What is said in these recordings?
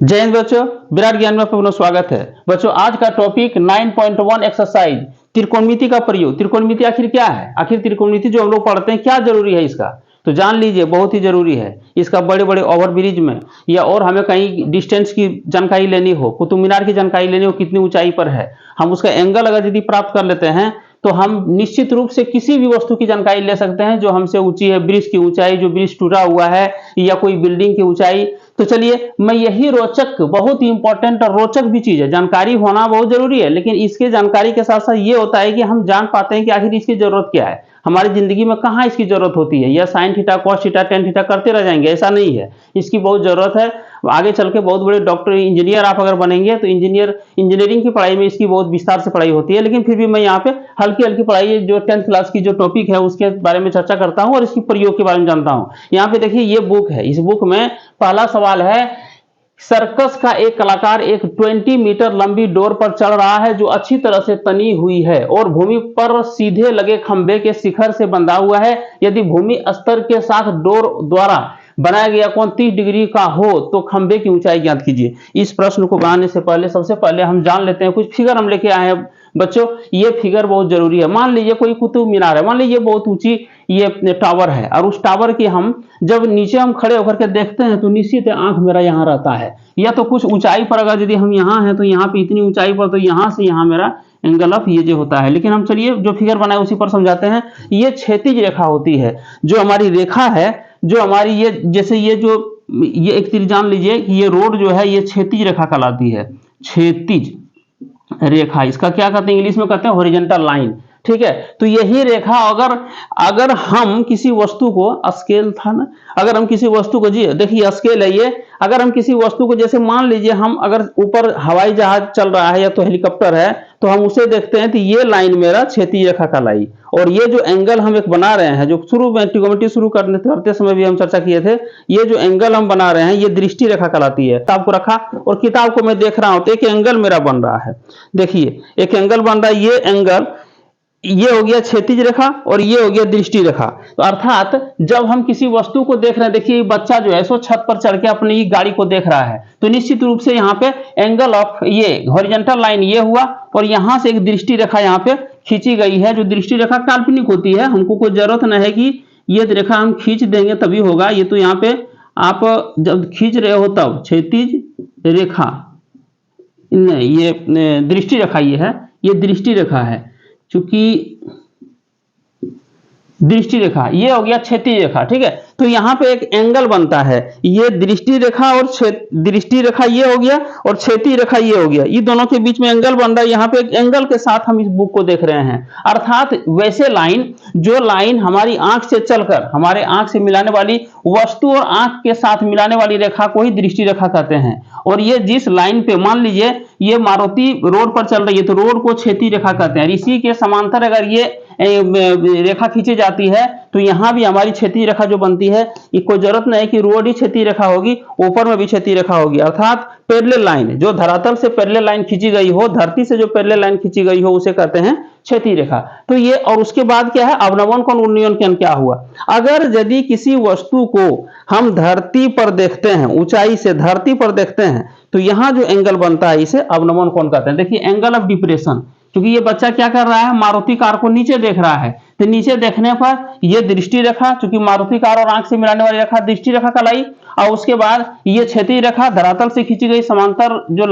जय हिंद बच्चों, विराट ज्ञान में आपका पुनः स्वागत है। बच्चों आज का टॉपिक 9.1 एक्सरसाइज त्रिकोणमिति का प्रयोग। त्रिकोणमिति आखिर क्या है? आखिर त्रिकोणमिति जो हम लोग पढ़ते हैं क्या जरूरी है इसका, तो जान लीजिए बहुत ही जरूरी है। इसका बड़े बड़े ओवरब्रिज में या और हमें कहीं डिस्टेंस की जानकारी लेनी हो, कुतुब मीनार की जानकारी लेनी हो कितनी ऊंचाई पर है, हम उसका एंगल अगर यदि प्राप्त कर लेते हैं तो हम निश्चित रूप से किसी भी वस्तु की जानकारी ले सकते हैं जो हमसे ऊंची है। ब्रिज की ऊंचाई, जो ब्रिज टूटा हुआ है, या कोई बिल्डिंग की ऊंचाई। तो चलिए मैं यही रोचक, बहुत ही इंपॉर्टेंट और रोचक भी चीज है, जानकारी होना बहुत जरूरी है, लेकिन इसके जानकारी के साथ साथ ये होता है कि हम जान पाते हैं कि आखिर इसकी जरूरत क्या है, हमारी जिंदगी में कहाँ इसकी जरूरत होती है। या sine theta, cos theta, tan theta करते रह जाएंगे, ऐसा नहीं है, इसकी बहुत जरूरत है। आगे चल के बहुत बड़े डॉक्टर, इंजीनियर आप अगर बनेंगे तो इंजीनियरिंग की पढ़ाई में इसकी बहुत विस्तार से पढ़ाई होती है, लेकिन फिर भी मैं यहाँ पे हल्की हल्की पढ़ाई जो 10th क्लास की जो टॉपिक है उसके बारे में चर्चा करता हूँ और इसकी प्रयोग के बारे में जानता हूँ। यहाँ पे देखिए ये बुक है, इस बुक में पहला सवाल है, सर्कस का एक कलाकार एक 20 मीटर लंबी डोर पर चढ़ रहा है जो अच्छी तरह से तनी हुई है और भूमि पर सीधे लगे खंभे के शिखर से बंधा हुआ है। यदि भूमि स्तर के साथ डोर द्वारा बनाया गया कोण 30 डिग्री का हो तो खंभे की ऊंचाई ज्ञात कीजिए। इस प्रश्न को बनाने से पहले सबसे पहले हम जान लेते हैं, कुछ फिगर हम लेके आए हैं बच्चों। ये फिगर बहुत जरूरी है। मान लीजिए कोई कुतुब मीनार है, मान लीजिए बहुत ऊंची ये टावर है, और उस टावर की हम जब नीचे हम खड़े होकर के देखते हैं तो निश्चित आंख मेरा यहाँ रहता है, या तो कुछ ऊंचाई पर अगर यदि हम यहाँ हैं तो यहाँ पे इतनी ऊंचाई पर, तो यहाँ से यहाँ मेरा एंगल ऑफ ये जो होता है। लेकिन हम चलिए जो फिगर बनाए उसी पर समझाते हैं। ये क्षैतिज रेखा होती है, जो हमारी रेखा है, जो हमारी ये जैसे ये एक चीज जान लीजिए कि ये रोड जो है ये क्षैतिज रेखा कहलाती है। क्षैतिज रेखा, इसका क्या कहते हैं, इंग्लिश में कहते हैं हॉरिजॉन्टल लाइन। ठीक है, तो यही रेखा अगर हम किसी वस्तु को, स्केल था ना, अगर हम किसी वस्तु को, जी देखिए स्केल है ये, अगर हम किसी वस्तु को, जैसे मान लीजिए हम अगर ऊपर हवाई जहाज चल रहा है या तो हेलीकॉप्टर है, तो हम उसे देखते हैं तो ये लाइन मेरा क्षैतिज रेखा कहलाई। और ये जो एंगल हम एक बना रहे हैं, जो शुरू में ट्रिग्नोमेट्री शुरू करते समय भी हम चर्चा किए थे, ये जो एंगल हम बना रहे हैं ये दृष्टि रेखा कहलाती है। किताब को रखा और किताब को मैं देख रहा हूं तो एक एंगल मेरा बन रहा है, देखिए एक एंगल बन रहा है, ये एंगल, ये हो गया क्षैतिज रेखा और ये हो गया दृष्टि रेखा। तो अर्थात जब हम किसी वस्तु को देख रहे हैं, देखिए बच्चा जो है सो छत पर चढ़ के अपनी गाड़ी को देख रहा है, तो निश्चित रूप से यहाँ पे एंगल ऑफ ये हॉरिजॉन्टल लाइन ये हुआ, और यहाँ से एक दृष्टि रेखा यहाँ पे खींची गई है। जो दृष्टि रेखा काल्पनिक होती है, हमको कोई जरूरत नहीं है कि ये रेखा हम खींच देंगे तभी होगा। ये तो यहाँ पे आप जब खींच रहे हो तब क्षैतिज रेखा नहीं, ये दृष्टि रेखा ये है, ये दृष्टि रेखा है, चूंकि दृष्टि रेखा ये हो गया क्षैतिज रेखा। ठीक है, तो यहाँ पे एक एंगल बनता है, ये दृष्टि रेखा और दृष्टि रेखा ये हो गया और क्षैतिज रेखा ये हो गया, ये दोनों के बीच में एंगल बन रहा है। यहाँ पे एक एंगल के साथ हम इस बुक को देख रहे हैं। अर्थात वैसे लाइन, जो लाइन हमारी आंख से चलकर हमारे आंख से मिलाने वाली वस्तु और आंख के साथ मिलाने वाली रेखा को ही दृष्टि रेखा कहते हैं। और ये जिस लाइन पे, मान लीजिए ये मारुति रोड पर चल रही है तो रोड को क्षैतिज रेखा कहते हैं। इसी के समांतर अगर ये रेखा खींची जाती है तो यहाँ भी हमारी क्षैतिज रेखा जो बनती है, ये कोई जरूरत नहीं कि रोड ही क्षैतिज रेखा होगी, ऊपर में भी क्षैतिज रेखा होगी। अर्थात पैरेलल लाइन, जो धरातल से पैरेलल लाइन खींची गई हो, धरती से जो पैरेलल लाइन खींची गई हो उसे कहते हैं क्षैतिज रेखा। तो ये, और उसके बाद क्या है, अवनमन कोण उन्नयन कोण क्या हुआ, अगर यदि किसी वस्तु को हम धरती पर देखते हैं, ऊंचाई से धरती पर देखते हैं, तो यहाँ जो एंगल बनता है इसे अवनमन कोण कहते हैं। देखिए एंगल ऑफ डिप्रेशन, क्योंकि ये बच्चा क्या कर रहा है, मारुति कार को नीचे देख रहा है, तो नीचे देखने पर ये दृष्टि रेखा, क्योंकि मारुति कार और आंख से मिलाने वाली रेखा दृष्टि रेखा कहलाई, और उसके बाद ये क्षैतिज रेखा धरातल से खींची गई समांतर जो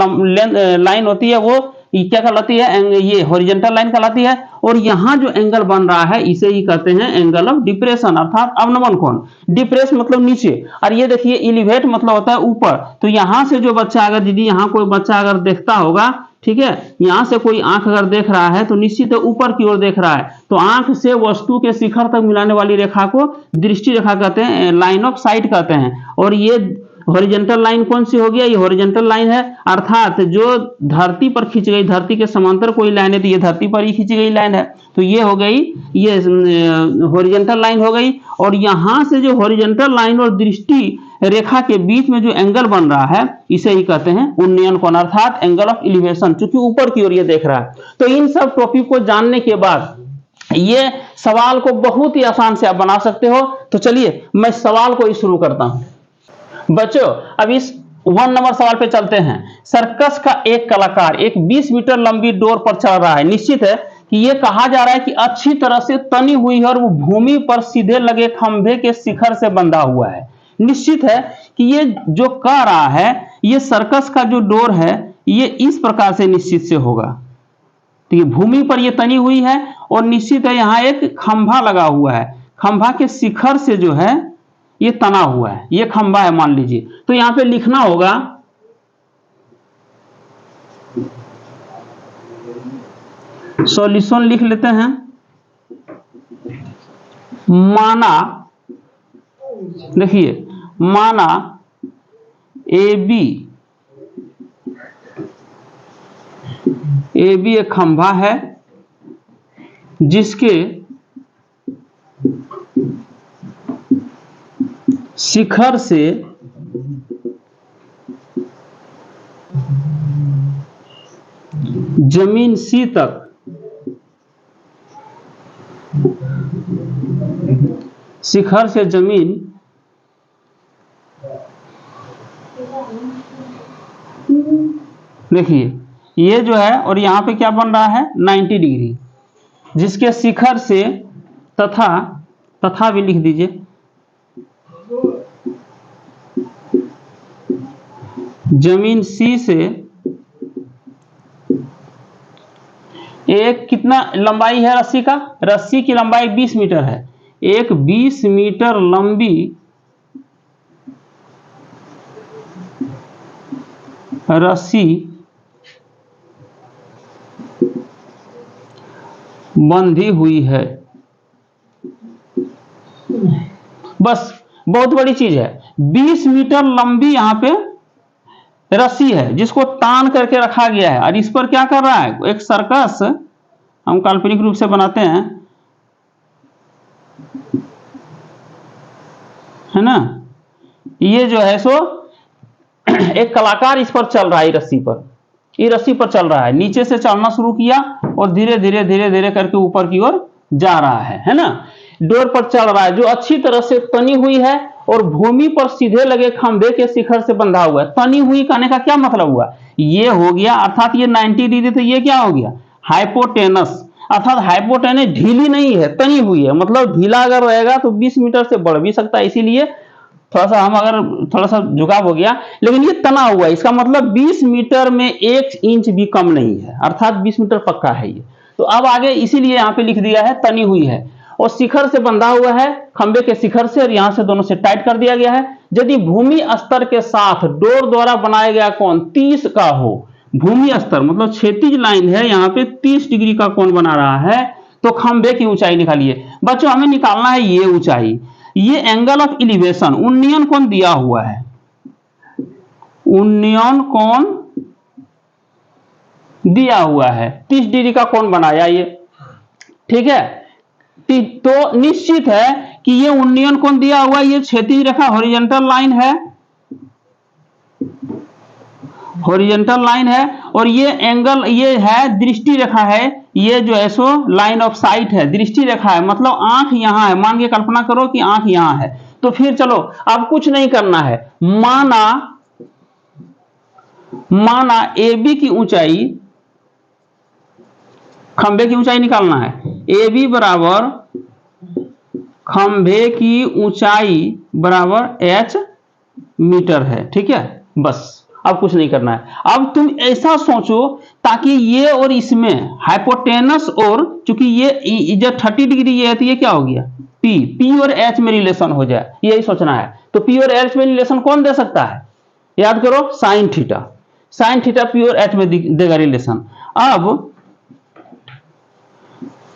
लाइन होती है वो क्या कहलाती है, ये हॉरिजॉन्टल लाइन कहलाती है। और यहाँ जो एंगल बन रहा है इसे ही कहते हैं एंगल ऑफ डिप्रेशन, अर्थात अवनमन कोण। डिप्रेस मतलब नीचे, और ये देखिए इलिवेट मतलब होता है ऊपर। तो यहाँ से जो बच्चा, अगर दीदी यहाँ कोई बच्चा अगर देखता होगा, ठीक है, यहां से कोई आंख अगर देख रहा है तो निश्चित ऊपर की ओर देख रहा है, तो आंख से वस्तु के शिखर तक मिलाने वाली रेखा को दृष्टि रेखा कहते हैं, लाइन ऑफ साइट कहते हैं। और ये हॉरिजॉन्टल लाइन कौन सी हो गया, ये हॉरिजॉन्टल लाइन है, अर्थात जो धरती पर खींच गई, धरती के समांतर कोई लाइन है तो ये धरती पर ही खींची गई लाइन है, तो ये हो गई, ये हॉरिजॉन्टल लाइन हो गई। और यहां से जो हॉरिजॉन्टल लाइन और दृष्टि रेखा के बीच में जो एंगल बन रहा है इसे ही कहते हैं उन्नयन कोण, अर्थात एंगल ऑफ एलिवेशन, क्योंकि ऊपर की ओर ये देख रहा है। तो इन सब टॉपिक को जानने के बाद ये सवाल को बहुत ही आसान से आप बना सकते हो। तो चलिए मैं सवाल को ही शुरू करता हूं। बच्चों अब इस वन नंबर सवाल पे चलते हैं। सर्कस का एक कलाकार एक 20 मीटर लंबी डोर पर चल रहा है। निश्चित है कि यह कहा जा रहा है कि अच्छी तरह से तनी हुई है और वो भूमि पर सीधे लगे खंभे के शिखर से बंधा हुआ है। निश्चित है कि ये जो कह रहा है, ये सर्कस का जो डोर है ये इस प्रकार से निश्चित से होगा। तो ये भूमि पर ये तनी हुई है और निश्चित है यहां एक खंभा लगा हुआ है, खंभा के शिखर से जो है ये तना हुआ है, ये खंभा है मान लीजिए। तो यहां पे लिखना होगा सॉल्यूशन लिख लेते हैं। माना, देखिए माना ए बी एक खंभा है जिसके शिखर से जमीन सी तक शिखर से जमीन देखिए ये जो है, और यहां पे क्या बन रहा है 90 डिग्री, जिसके शिखर से तथा भी लिख दीजिए, जमीन सी से एक कितना लंबाई है रस्सी का, रस्सी की लंबाई 20 मीटर है। एक 20 मीटर लंबी रस्सी बंधी हुई है। बस बहुत बड़ी चीज है, 20 मीटर लंबी यहां पे रस्सी है जिसको तान करके रखा गया है। और इस पर क्या कर रहा है, एक सर्कस हम काल्पनिक रूप से बनाते हैं, है ना। ये जो है सो एक कलाकार इस पर चल रहा है, रस्सी पर, ये रस्सी पर चल रहा है, नीचे से चलना शुरू किया और धीरे धीरे धीरे धीरे करके ऊपर की ओर जा रहा है ना। डोर पर चल रहा है जो अच्छी तरह से तनी हुई है और भूमि पर सीधे लगे खंभे के शिखर से बंधा हुआ है। तनी हुई कहने का क्या मतलब हुआ, ये हो गया अर्थात ये 90 डिग्री, तो ये क्या हो गया हाइपोटेनस, अर्थात हाइपोटेनस ढीली नहीं है, तनी हुई है। मतलब ढीला अगर रहेगा तो 20 मीटर से बढ़ भी सकता है, इसीलिए थोड़ा सा हम अगर थोड़ा सा झुकाव हो गया, लेकिन ये तना हुआ है, इसका मतलब 20 मीटर में 1 इंच भी कम नहीं है, अर्थात 20 मीटर पक्का है ये। तो अब आगे इसीलिए यहाँ पे लिख दिया है तनी हुई है और शिखर से बंधा हुआ है, खंबे के शिखर से, और यहां से दोनों से टाइट कर दिया गया है। यदि भूमि स्तर के साथ डोर द्वारा बनाया गया कोण 30 का हो, भूमि स्तर मतलब क्षैतिज लाइन है, यहाँ पे 30 डिग्री का कोण बना रहा है, तो खंबे की ऊंचाई निकालिए। बच्चों हमें निकालना है ये ऊंचाई, ये एंगल ऑफ इलिवेशन उन्नयन कोण दिया हुआ है, उन्नयन कोण दिया हुआ है, 30 डिग्री का कोण बनाया ये, ठीक है। तो निश्चित है कि ये उन्नयन कोण दिया हुआ, ये क्षैतिज रेखा हॉरिजॉन्टल लाइन है, हॉरिजॉन्टल लाइन है, और ये एंगल ये है दृष्टि रेखा है, ये जो है सो लाइन ऑफ साइट है, दृष्टि रेखा है, मतलब आंख यहां है, मान के कल्पना करो कि आंख यहां है। तो फिर चलो अब कुछ नहीं करना है, माना ए बी की ऊंचाई, खंभे की ऊंचाई निकालना है, ए बी बराबर खंभे की ऊंचाई बराबर h मीटर है, ठीक है। बस अब कुछ नहीं करना है। अब तुम ऐसा सोचो ताकि ये और इसमें हाइपोटेनस, और चूंकि ये जब 30 डिग्री ये है तो ये क्या हो गया P और H में रिलेशन हो जाए, यही सोचना है। तो P और H में रिलेशन कौन दे सकता है, याद करो sine theta, sine theta P और H में देगा रिलेशन। अब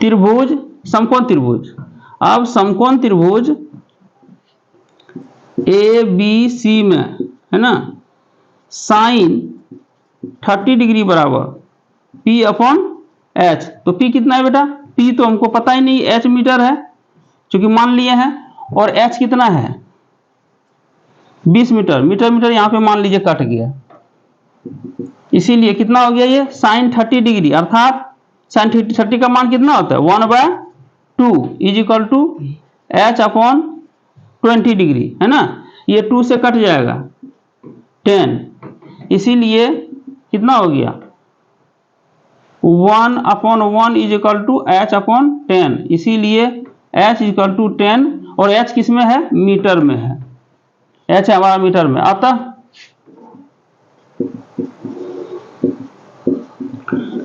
त्रिभुज, समकोण त्रिभुज, अब समकोण त्रिभुज ए बी सी में है ना, साइन 30 डिग्री बराबर P अपॉन H। तो P कितना है बेटा, P तो हमको पता ही नहीं, H मीटर है क्योंकि मान लिए हैं, और H कितना है 20 मीटर, मीटर यहां पे मान लीजिए कट गया, इसीलिए कितना हो गया ये साइन 30 डिग्री, अर्थात साइन 30 का मान कितना होता है 1/2 is equal to H upon 20 degree, है ना। ये 2 से कट जाएगा, 10, इसीलिए कितना हो गया 1/1 इज इक्वल टू h/10, इसीलिए h इक्वल टू 10, और h किस में है, मीटर में है, h है हमारा मीटर में। अतः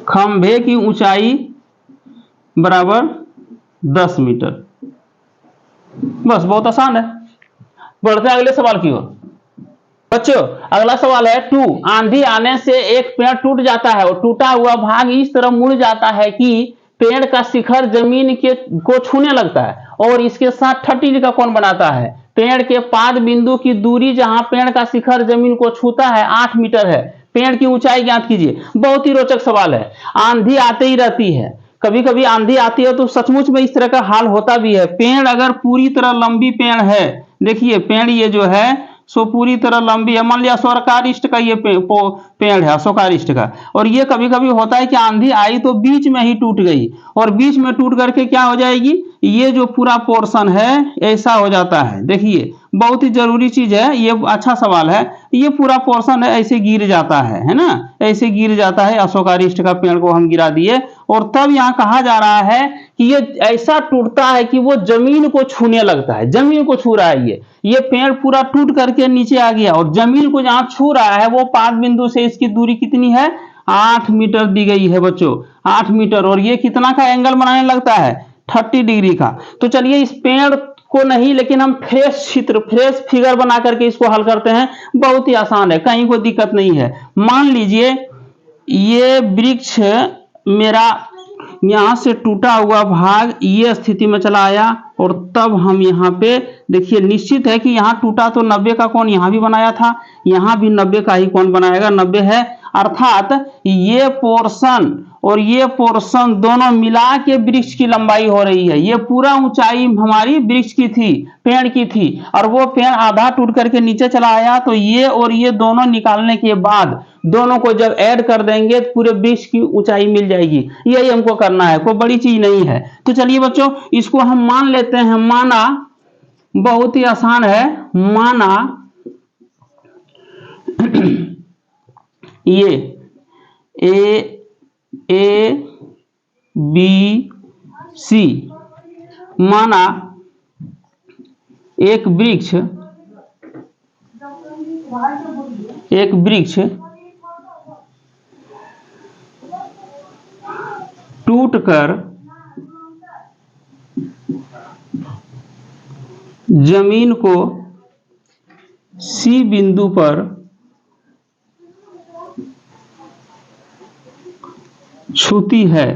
खंभे की ऊंचाई बराबर 10 मीटर। बस बहुत आसान है। बढ़ते हैं अगले सवाल की ओर। बच्चों अगला सवाल है 2, आंधी आने से एक पेड़ टूट जाता है और टूटा हुआ भाग इस तरह मुड़ जाता है कि पेड़ का शिखर जमीन को छूने लगता है और इसके साथ 30 डिग्री का कोण बनाता है। पेड़ के पाद बिंदु की दूरी जहां पेड़ का शिखर जमीन को छूता है 8 मीटर है। पेड़ की ऊंचाई ज्ञात कीजिए। बहुत ही रोचक सवाल है। आंधी आते ही रहती है, कभी कभी आंधी आती है तो सचमुच में इस तरह का हाल होता भी है। पेड़ अगर पूरी तरह लंबी पेड़ है, देखिए पेड़ ये जो है सो पूरी तरह लंबी है, मान लिया अशोकारिष्ट का ये पेड़ है, अशोकारिष्ट का, और ये कभी कभी होता है कि आंधी आई तो बीच में ही टूट गई, और बीच में टूट करके क्या हो जाएगी, ये जो पूरा पोर्शन है ऐसा हो जाता है। देखिए बहुत ही जरूरी चीज है, ये अच्छा सवाल है। ये पूरा पोर्शन है ऐसे गिर जाता है ना, ऐसे गिर जाता है। अशोकारिष्ट का पेड़ को हम गिरा दिए, और तब यहाँ कहा जा रहा है कि ये ऐसा टूटता है कि वो जमीन को छूने लगता है, जमीन को छू रहा है। ये पेड़ पूरा टूट करके नीचे आ गया और जमीन को जहां छू रहा है वो पाद बिंदु से इसकी दूरी कितनी है, 8 मीटर दी गई है बच्चों, 8 मीटर। और ये कितना का एंगल बनाने लगता है, 30 डिग्री का। तो चलिए इस पेड़ को नहीं, लेकिन हम फ्रेश चित्र, फ्रेश फिगर बना करके इसको हल करते हैं। बहुत ही आसान है, कहीं कोई दिक्कत नहीं है। मान लीजिए ये वृक्ष मेरा यहां से टूटा हुआ भाग ये स्थिति में चला आया, और तब हम यहाँ पे देखिए निश्चित है कि यहाँ टूटा तो 90 का कोण यहाँ भी बनाया था, यहाँ भी 90 का ही कोण बनाएगा, 90 है। अर्थात ये पोर्शन और ये पोर्शन दोनों मिला के वृक्ष की लंबाई हो रही है। ये पूरा ऊंचाई हमारी वृक्ष की थी, पेड़ की थी, और वो पेड़ आधा टूट करके नीचे चला आया। तो ये और ये दोनों निकालने के बाद दोनों को जब ऐड कर देंगे तो पूरे वृक्ष की ऊंचाई मिल जाएगी। यही हमको करना है, कोई बड़ी चीज नहीं है। तो चलिए बच्चों इसको हम मान लेते हैं। माना, बहुत ही आसान है, माना ये ए बी सी, माना एक वृक्ष टूटकर जमीन को सी बिंदु पर छूती है।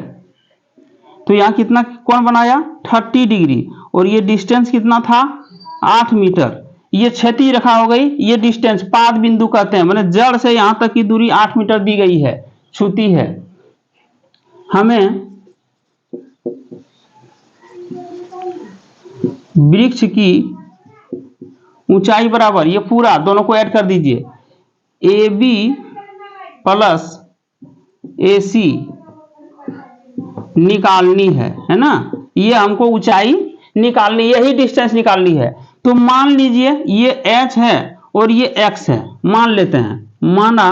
तो यहां कितना कोण बनाया, 30 डिग्री, और ये डिस्टेंस कितना था, 8 मीटर। ये क्षैतिज रेखा हो गई, ये डिस्टेंस पाद बिंदु कहते हैं, माने जड़ से यहां तक की दूरी 8 मीटर दी गई है, छूती है। हमें वृक्ष की ऊंचाई बराबर, ये पूरा दोनों को ऐड कर दीजिए, AB प्लस AC निकालनी है ना। ये हमको ऊंचाई निकालनी, यही डिस्टेंस निकालनी है। तो मान लीजिए ये h है और ये x है, मान लेते हैं। माना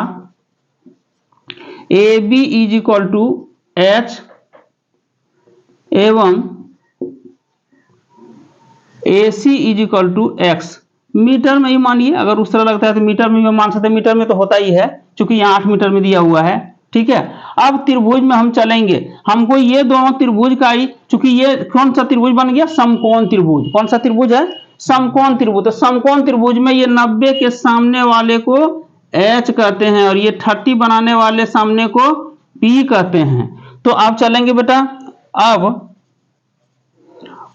AB is equal to h एवं AC is equal to x। Metre में ही मानिए, अगर उस तरह लगता है तो मीटर में भी मान सकते हैं, मीटर में तो होता ही है क्योंकि यहाँ 8 मीटर में दिया हुआ है। ठीक है, अब त्रिभुज में हम चलेंगे। हमको ये दोनों त्रिभुज का ही, चूंकि ये कौन सा त्रिभुज बन गया, समकोण त्रिभुज। कौन सा त्रिभुज है, समकोण त्रिभुज। तो समकोण त्रिभुज में ये 90 के सामने वाले को H कहते हैं और ये 30 बनाने वाले सामने को P कहते हैं। तो अब चलेंगे बेटा,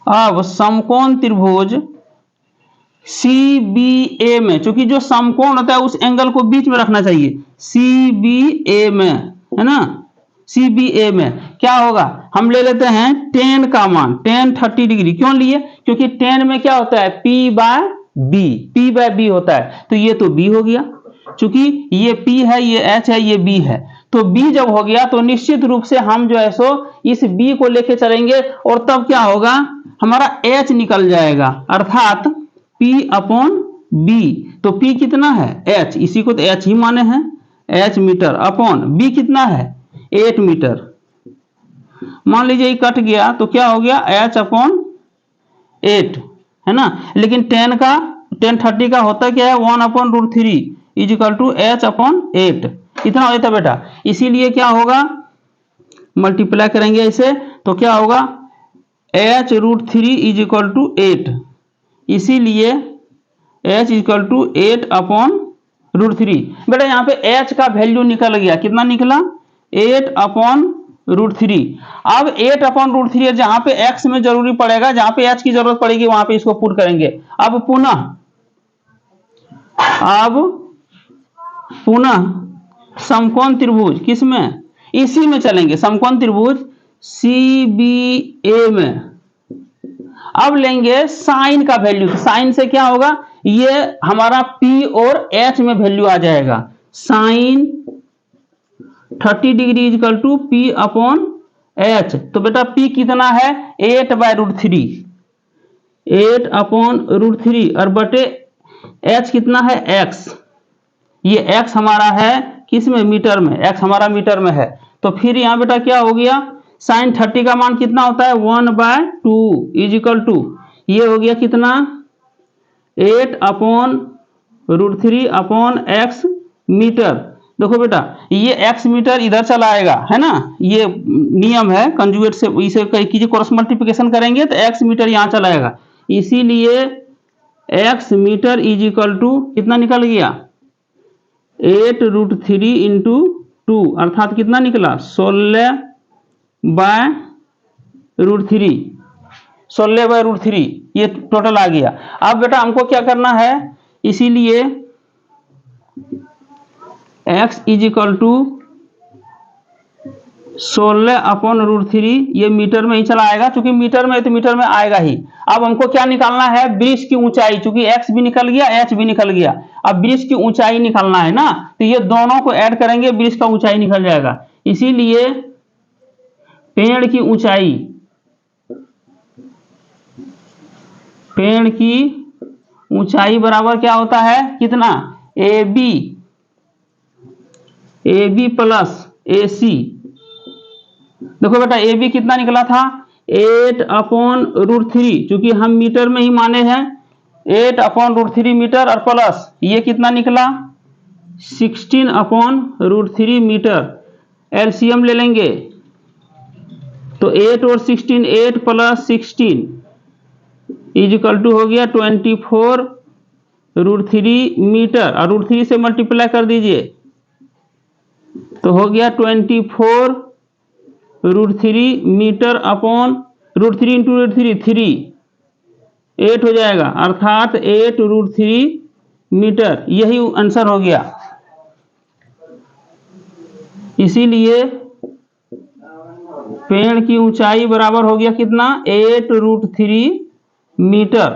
अब समकोण त्रिभुज CBA में, क्योंकि जो समकोण होता है उस एंगल को बीच में रखना चाहिए, CBA में, है ना। CBA में क्या होगा, हम ले लेते हैं 10 का मान, 10 30 डिग्री। क्यों लिए, क्योंकि 10 में क्या होता है, P बाय B होता है। तो ये तो B हो गया, क्योंकि ये P है, ये H है, ये B है। तो B जब हो गया तो निश्चित रूप से हम जो है सो इस B को लेके चलेंगे, और तब क्या होगा, हमारा H निकल जाएगा, अर्थात P अपॉन बी, तो पी कितना है एच, इसी को तो एच ही माने हैं, एच मीटर अपॉन बी कितना है 8 मीटर। मान लीजिए ये कट गया तो क्या हो गया एच अपॉन 8 है ना, लेकिन 10 का होता क्या है 1/√3 is equal to H upon 8, इतना हो जाता बेटा। इसीलिए क्या होगा मल्टीप्लाई करेंगे इसे तो क्या होगा h√3 इज इक्वल टू 8, इसीलिए h इक्वल टू 8/√3। बेटा यहाँ पे h का वैल्यू निकल गया, कितना निकला 8/√3। अब 8/√3 जहां पे x में जरूरी पड़ेगा, जहां पे h की जरूरत पड़ेगी वहां पे इसको पुट करेंगे। अब पुनः समकोण त्रिभुज किस में, इसी में चलेंगे, समकोण त्रिभुज CBA में। अब लेंगे साइन का वैल्यू, साइन से क्या होगा ये हमारा P और H में वैल्यू आ जाएगा, sine 30 degree equal to P upon H। तो बेटा P कितना है 8/√3, 8/√3 और बटे H कितना है x, ये x हमारा है किस में मीटर में, x हमारा मीटर में है। तो फिर यहाँ बेटा क्या हो गया साइन 30 का मान कितना होता है 1/2 इज इक्वल टू ये हो गया कितना 8/√3 अपॉन x मीटर। देखो बेटा ये x मीटर इधर चला आएगा है ना, ये नियम है कंजुगेट से, इसे कीजिए क्रॉस मल्टीप्लिकेशन करेंगे तो x मीटर यहाँ चला आएगा, इसीलिए x metre is equal to कितना निकल गया 8√3 इंटू 2 अर्थात कितना निकला 16/√3, 16/√3 ये टोटल आ गया। अब बेटा हमको क्या करना है, इसीलिए x इज इक्वल टू 16/√3 ये मीटर में ही चला आएगा, चूंकि मीटर में तो मीटर में आएगा ही। अब हमको क्या निकालना है वृत्त की ऊंचाई, चूंकि x भी निकल गया h भी निकल गया, अब वृत्त की ऊंचाई निकालना है ना, तो ये दोनों को ऐड करेंगे वृत्त का ऊंचाई निकल जाएगा। इसीलिए पेड़ की ऊंचाई बराबर क्या होता है कितना AB प्लस AC। देखो बेटा AB कितना निकला था 8/√3, चूंकि हम मीटर में ही माने हैं 8/√3 मीटर, और प्लस ये कितना निकला 16/√3 मीटर। एलसीएम ले लेंगे तो 8 और 16, 8 प्लस 16 इज इक्वल टू हो गया 24√3 मीटर, और √3 से मल्टीप्लाई कर दीजिए तो हो गया 24√3 मीटर अपॉन √3 इंटू √3 3 8 हो जाएगा, अर्थात 8√3 मीटर, यही आंसर हो गया। इसीलिए पेड़ की ऊंचाई बराबर हो गया कितना 8√3 मीटर।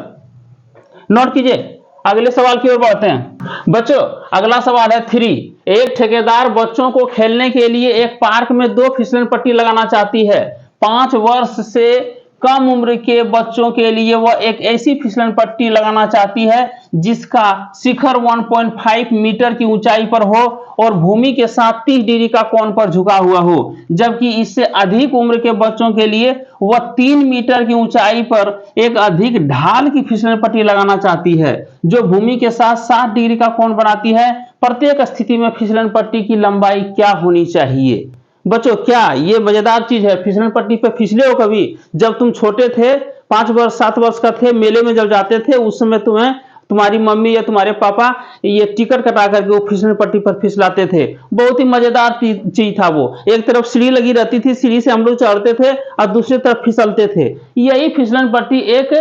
नोट कीजिए, अगले सवाल की ओर बढ़ते हैं बच्चों। अगला सवाल है 3। एक ठेकेदार बच्चों को खेलने के लिए एक पार्क में 2 फिसलन पट्टी लगाना चाहती है। 5 वर्ष से कम उम्र के बच्चों के लिए वह एक ऐसी फिसलन पट्टी लगाना चाहती है जिसका शिखर 1.5 मीटर की ऊंचाई पर हो और भूमि के साथ 30 डिग्री का कोण पर झुका हुआ हो, जबकि इससे अधिक उम्र के बच्चों के लिए वह 3 मीटर की ऊंचाई पर एक अधिक ढाल की फिसलन पट्टी लगाना चाहती है जो भूमि के साथ 60 डिग्री का कोण बनाती है। प्रत्येक स्थिति में फिसलन पट्टी की लंबाई क्या होनी चाहिए? बच्चों क्या ये मजेदार चीज है, फिसलन पट्टी पे फिसले हो कभी? जब तुम छोटे थे 5 वर्ष 7 वर्ष का थे, मेले में जब जाते थे उस समय तुम्हें तुम्हारी मम्मी या तुम्हारे पापा ये टिकट कटा करके वो फिसलन पट्टी पर फिसलाते थे। बहुत ही मजेदार चीज था वो। एक तरफ सीढ़ी लगी रहती थी, सीढ़ी से हम लोग चढ़ते थे और दूसरी तरफ फिसलते थे। यही फिसलन पट्टी एक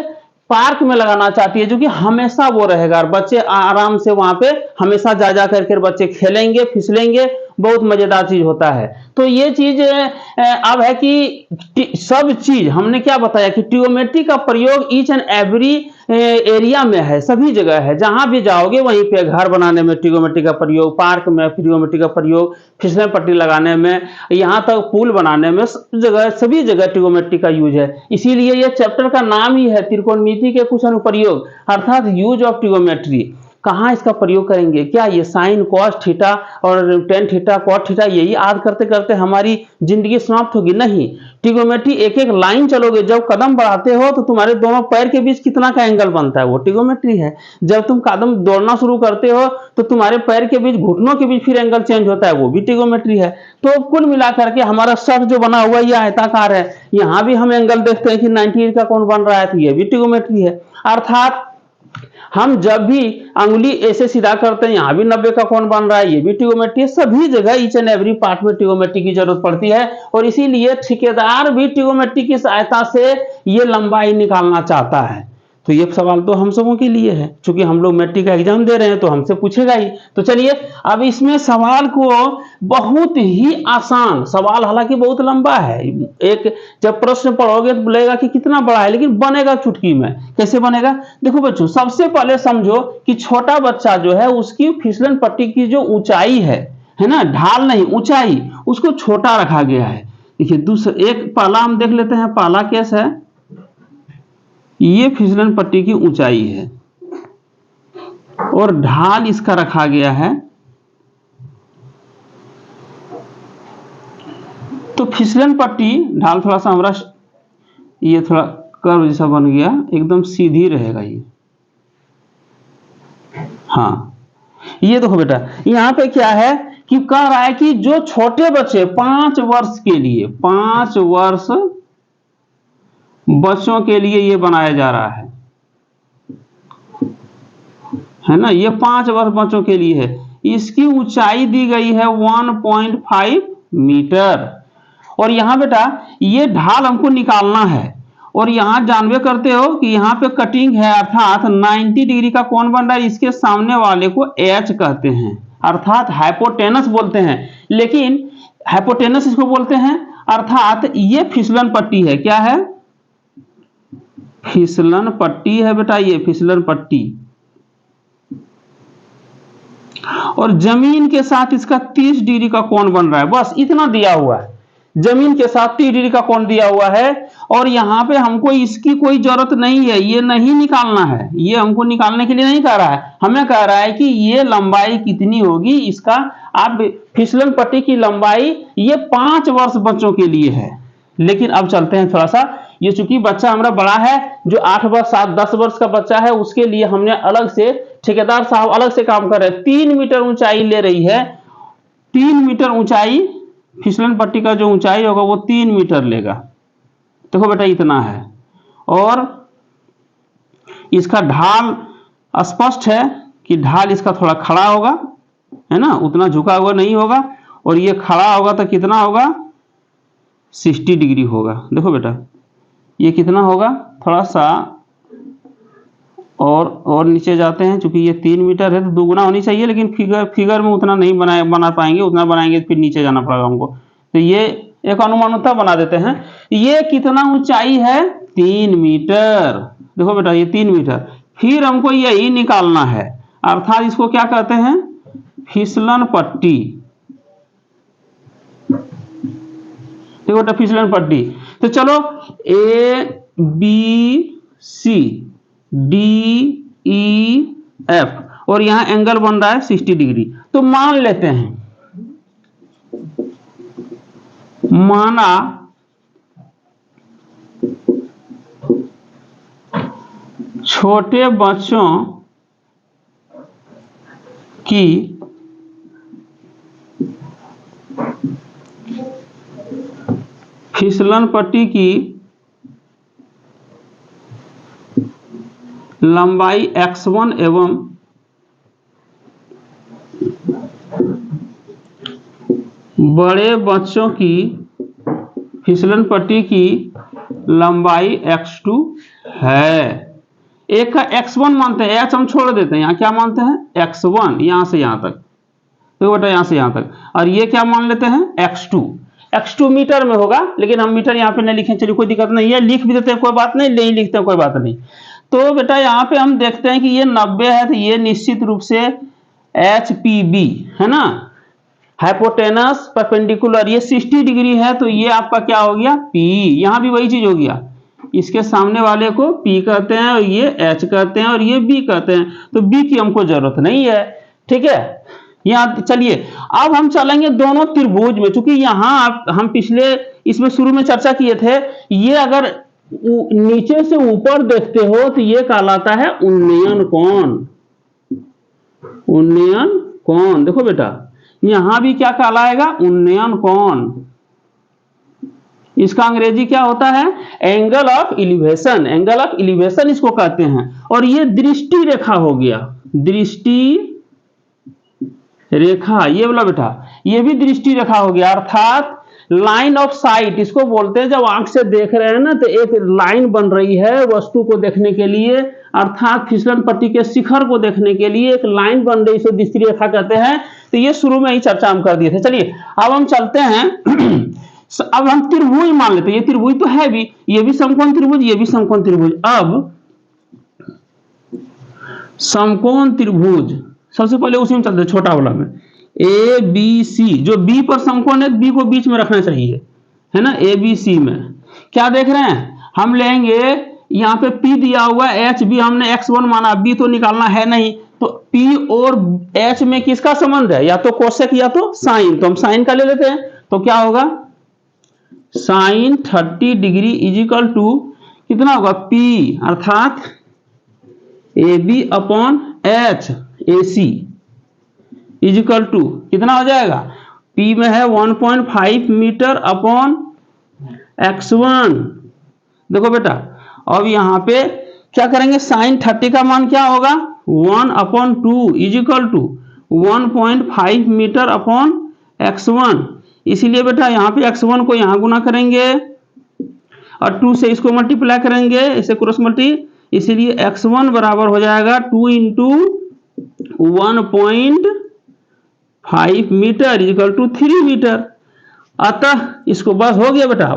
पार्क में लगाना चाहती है जो कि हमेशा वो रहेगा और बच्चे आराम से वहां पे हमेशा जा करके बच्चे खेलेंगे फिसलेंगे, बहुत मजेदार चीज होता है। तो ये चीज अब है कि सब चीज हमने क्या बताया कि ट्रिगोनोमेट्री का प्रयोग ईच एंड एवरी एरिया में है, सभी जगह है। जहां भी जाओगे वहीं पे घर बनाने में ट्रिगोनोमेट्री का प्रयोग, पार्क में ट्रिगोनोमेट्री का प्रयोग, फिसलन पट्टी लगाने में, यहाँ तक पुल बनाने में, सभी जगह ट्रिगोनोमेट्री का यूज है। इसीलिए ये चैप्टर का नाम ही है त्रिकोणमिति के कुछ अनुप्रयोग, अर्थात यूज ऑफ ट्रिगोनोमेट्री। कहाँ इसका प्रयोग करेंगे? क्या ये साइन कॉस थीटा और टेन थीटा कॉट थीटा यही याद करते करते हमारी जिंदगी समाप्त होगी? नहीं। ट्रिग्नोमेट्री एक एक लाइन चलोगे, जब कदम बढ़ाते हो तो तुम्हारे दोनों पैर के बीच कितना का एंगल बनता है, वो ट्रिग्नोमेट्री है। जब तुम कदम दौड़ना शुरू करते हो तो तुम्हारे पैर के बीच, घुटनों के बीच फिर एंगल चेंज होता है, वो भी ट्रिग्नोमेट्री है। तो कुल मिलाकर के हमारा सर्फ जो बना हुआ ये आयताकार है, यहाँ भी हम एंगल देखते हैं कि 90 का कौन बन रहा है, तो ये भी ट्रिग्नोमेट्री है। अर्थात हम जब भी अंगुली ऐसे सीधा करते हैं, यहाँ भी 90 का कोण बन रहा है, ये भी ट्रिग्नोमेट्री है। सभी जगह ईच एंड एवरी पार्ट में ट्रिग्नोमेट्री की जरूरत पड़ती है, और इसीलिए ठेकेदार भी ट्रिग्नोमेट्री की सहायता से ये लंबाई निकालना चाहता है। तो ये सवाल तो हम सबों के लिए है, क्योंकि हम लोग मैट्रिक का एग्जाम दे रहे हैं तो हमसे पूछेगा ही। तो चलिए अब इसमें सवाल को बहुत ही आसान सवाल, हालांकि बहुत लंबा है, एक जब प्रश्न पढ़ोगे तो बोलेगा कि कितना बड़ा है, लेकिन बनेगा चुटकी में। कैसे बनेगा? देखो बच्चों, सबसे पहले समझो कि छोटा बच्चा जो है उसकी फिसलन पट्टी की जो ऊंचाई है ना, ढाल नहीं ऊंचाई, उसको छोटा रखा गया है। देखिए दूसरा एक पहला हम देख लेते हैं, पहला केस है, ये फिसलन पट्टी की ऊंचाई है और ढाल इसका रखा गया है। तो फिसलन पट्टी ढाल थोड़ा सा हमारा ये थोड़ा कर्व जैसा बन गया, एकदम सीधी रहेगा ये। हाँ, ये देखो बेटा, यहाँ पे क्या है कि कह रहा है कि जो छोटे बच्चे 5 वर्ष के लिए, 5 वर्ष बच्चों के लिए ये बनाया जा रहा है ना, ये 5 वर्ष बच्चों के लिए है। इसकी ऊंचाई दी गई है 1.5 मीटर। और यहां बेटा ये ढाल हमको निकालना है, और यहां जानवे करते हो कि यहां पे कटिंग है, अर्थात 90 डिग्री का कोण बन रहा है। इसके सामने वाले को एच कहते हैं, अर्थात हाइपोटेनस बोलते हैं। लेकिन हाइपोटेनस इसको बोलते हैं, अर्थात ये फिसलन पट्टी है। क्या है? फिसलन पट्टी है बेटा, ये फिसलन पट्टी। और जमीन के साथ इसका 30 डिग्री का कोण बन रहा है, बस इतना दिया हुआ है। जमीन के साथ 30 डिग्री का कोण दिया हुआ है, और यहां पे हमको इसकी कोई जरूरत नहीं है, ये नहीं निकालना है, ये हमको निकालने के लिए नहीं कह रहा है। हमें कह रहा है कि ये लंबाई कितनी होगी इसका। आप फिसलन पट्टी की लंबाई ये 5 वर्ष बच्चों के लिए है। लेकिन अब चलते हैं थोड़ा सा, ये चूंकि बच्चा हमारा बड़ा है, जो 8 वर्ष 7 10 वर्ष का बच्चा है, उसके लिए हमने अलग से, ठेकेदार साहब अलग से काम कर रहे हैं। 3 मीटर ऊंचाई ले रही है, 3 मीटर ऊंचाई, फिसलन पट्टी का जो ऊंचाई होगा वो 3 मीटर लेगा। देखो बेटा इतना है, और इसका ढाल स्पष्ट है कि ढाल इसका थोड़ा खड़ा होगा, है ना, उतना झुका हुआ नहीं होगा, और ये खड़ा होगा तो कितना होगा? 60 डिग्री होगा। देखो बेटा ये कितना होगा, थोड़ा सा और नीचे जाते हैं, क्योंकि ये 3 मीटर है तो दुगुना होनी चाहिए, लेकिन फिगर में उतना नहीं बना पाएंगे, उतना बनाएंगे तो फिर नीचे जाना पड़ेगा हमको। तो ये एक अनुमानता बना देते हैं। ये कितना ऊंचाई है? 3 मीटर। देखो बेटा ये 3 मीटर, फिर हमको यही निकालना है, अर्थात इसको क्या कहते हैं? फिसलन पट्टी। देखो बेटा फिसलन पट्टी। तो चलो A B C D E F, और यहां एंगल बन रहा है 60 डिग्री। तो मान लेते हैं, माना छोटे बच्चों की फिसलन पट्टी की लंबाई x1 एवं बड़े बच्चों की फिसलन पट्टी की लंबाई x2 है। एक का x1 मानते हैं, h हम छोड़ देते हैं, यहाँ क्या मानते हैं? x1, यहां से यहां तक, तो बेटा यहां से यहां तक, और ये क्या मान लेते हैं? x2। x2 मीटर में होगा, लेकिन हम मीटर यहाँ पे नहीं लिखें, चलिए कोई दिक्कत नहीं है, लिख भी देते हैं कोई बात नहीं, नहीं लिखते हैं कोई बात नहीं। तो बेटा यहाँ पे हम देखते हैं कि ये 90 है, तो ये निश्चित रूप से HPB है ना, हाइपोटेनस परपेंडिकुलर, ये 60 डिग्री है, तो ये आपका क्या हो गया? P। यहाँ भी वही चीज हो गया, इसके सामने वाले को P कहते हैं और ये H कहते हैं और ये B कहते हैं, तो B की हमको जरूरत नहीं है। ठीक है, यहाँ चलिए अब हम चलेंगे दोनों त्रिभुज में, क्योंकि यहाँ हम पिछले इसमें शुरू में चर्चा किए थे, ये अगर नीचे से ऊपर देखते हो तो ये कहलाता है उन्नयन कोण। उन्नयन कोण देखो बेटा, यहां भी क्या कहलाएगा, उन्नयन कोण। इसका अंग्रेजी क्या होता है, angle of elevation. Angle of elevation इसको कहते हैं। और ये दृष्टि रेखा हो गया, दृष्टि रेखा ये बोला बेटा, ये भी दृष्टि रेखा हो गया, अर्थात लाइन ऑफ साइट इसको बोलते हैं। जब आंख से देख रहे हैं ना तो एक लाइन बन रही है वस्तु को देखने के लिए, अर्थात फिसलन पट्टी के शिखर को देखने के लिए एक लाइन बन रही, इसे दृष्टि रेखा कहते हैं। तो ये शुरू में ही चर्चा हम कर दिए थे। चलिए अब हम चलते हैं अब हम त्रिभुज मान लेते हैं, ये त्रिभुज तो है भी, ये भी समकोण त्रिभुज, ये भी समकोण त्रिभुज। अब समकोण त्रिभुज सबसे पहले उसी में चलते हैं, छोटा वाला में ए बी सी, जो बी पर समकोण है, बी को बीच में रखना चाहिए, है ना। ए बी सी में क्या देख रहे हैं, हम लेंगे यहाँ पे P दिया हुआ है, H भी हमने x1 माना, B तो निकालना है नहीं, तो P और H में किसका संबंध है, या तो कोसेक या तो साइन, तो हम साइन का ले लेते हैं। तो क्या होगा, sine 30 degree is equal to कितना होगा, P अर्थात AB upon H AC is equal to कितना हो जाएगा, P में है 1.5 मीटर अपॉन x1। देखो बेटा अब यहाँ पे क्या करेंगे, साइन 30 का मान क्या होगा, 1/2 is equal to 1.5 metre upon x1। इसीलिए बेटा यहाँ पे x1 को यहाँ गुना करेंगे और 2 से इसको मल्टीप्लाई करेंगे, इसे क्रॉस मल्टी, इसीलिए x1 बराबर हो जाएगा 2 into 1.5 metre equal to 3 metre. अतः इसको बस हो गया बेटा।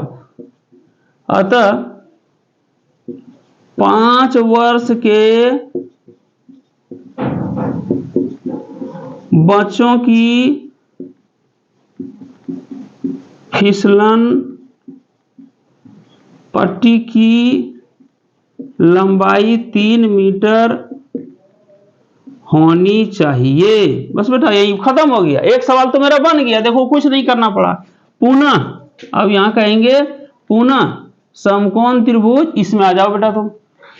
अतः 5 वर्ष के बच्चों की फिसलन पट्टी की लंबाई 3 मीटर होनी चाहिए। बस बेटा यही खत्म हो गया, एक सवाल तो मेरा बन गया, देखो कुछ नहीं करना पड़ा। पुनः अब यहां कहेंगे पुनः समकोण त्रिभुज, इसमें आ जाओ बेटा तुम,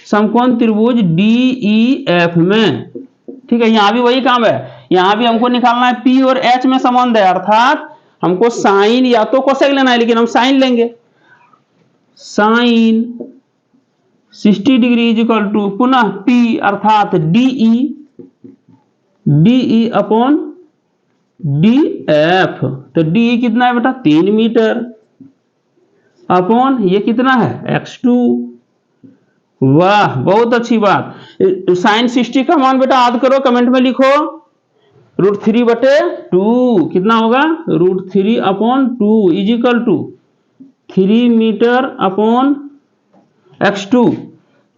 समकोण त्रिभुज DEF में। ठीक है, यहां भी वही काम है, यहां भी हमको निकालना है P और H में संबंध है, अर्थात हमको साइन या तो कोसेक लेना है, लेकिन हम साइन लेंगे। Sine 60 degree is equal to पुनः P अर्थात DE अपॉन DF। तो DE कितना है बेटा, 3 मीटर अपॉन ये कितना है, x2। वाह बहुत अच्छी बात। साइन 60 का मान बेटा याद करो, कमेंट में लिखो, √3/2 कितना होगा, √3 upon 2 is equal to 3 metre upon x2।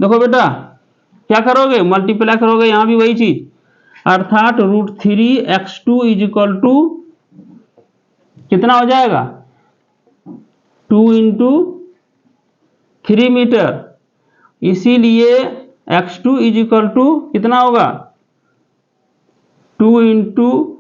देखो बेटा क्या करोगे, मल्टीप्लाई करोगे, यहां भी वही चीज, अर्थात √3x2 इज इक्वल टू कितना हो जाएगा, 2 इंटू 3 मीटर। इसीलिए x2 इज इक्वल टू कितना होगा, 2 इंटू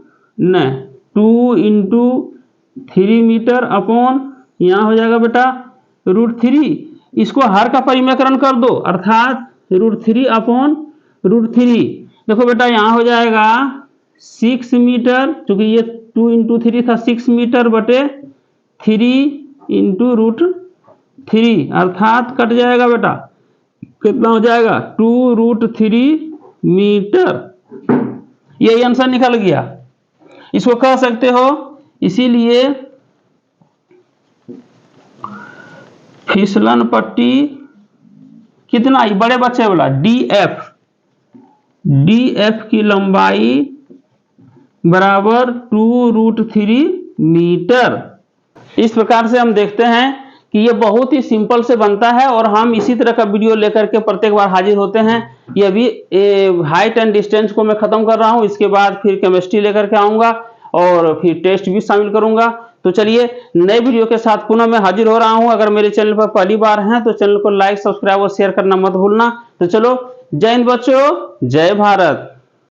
3 मीटर अपॉन यहां हो जाएगा बेटा √3। इसको हर का परिमेयकरण कर दो, अर्थात √3 अपॉन √3। देखो बेटा यहां हो जाएगा 6 मीटर, क्योंकि ये 2 इंटू 3 था, 6 मीटर बटे 3 इंटू √3, अर्थात कट जाएगा बेटा, कितना हो जाएगा 2√3 मीटर। यही आंसर निकल गया, इसको कह सकते हो। इसीलिए फिसलन पट्टी कितना, बड़े बच्चे वाला DF की लंबाई बराबर 2√3 मीटर। इस प्रकार से हम देखते हैं कि ये बहुत ही सिंपल से बनता है, और हम इसी तरह का वीडियो लेकर के प्रत्येक बार हाजिर होते हैं। ये अभी हाइट एंड डिस्टेंस को मैं खत्म कर रहा हूं, इसके बाद फिर केमिस्ट्री लेकर के आऊंगा और फिर टेस्ट भी शामिल करूंगा। तो चलिए नए वीडियो के साथ पुनः मैं हाजिर हो रहा हूं। अगर मेरे चैनल पर पहली बार हैं तो चैनल को लाइक, सब्सक्राइब और शेयर करना मत भूलना। तो चलो, जय हिंद बच्चों, जय भारत।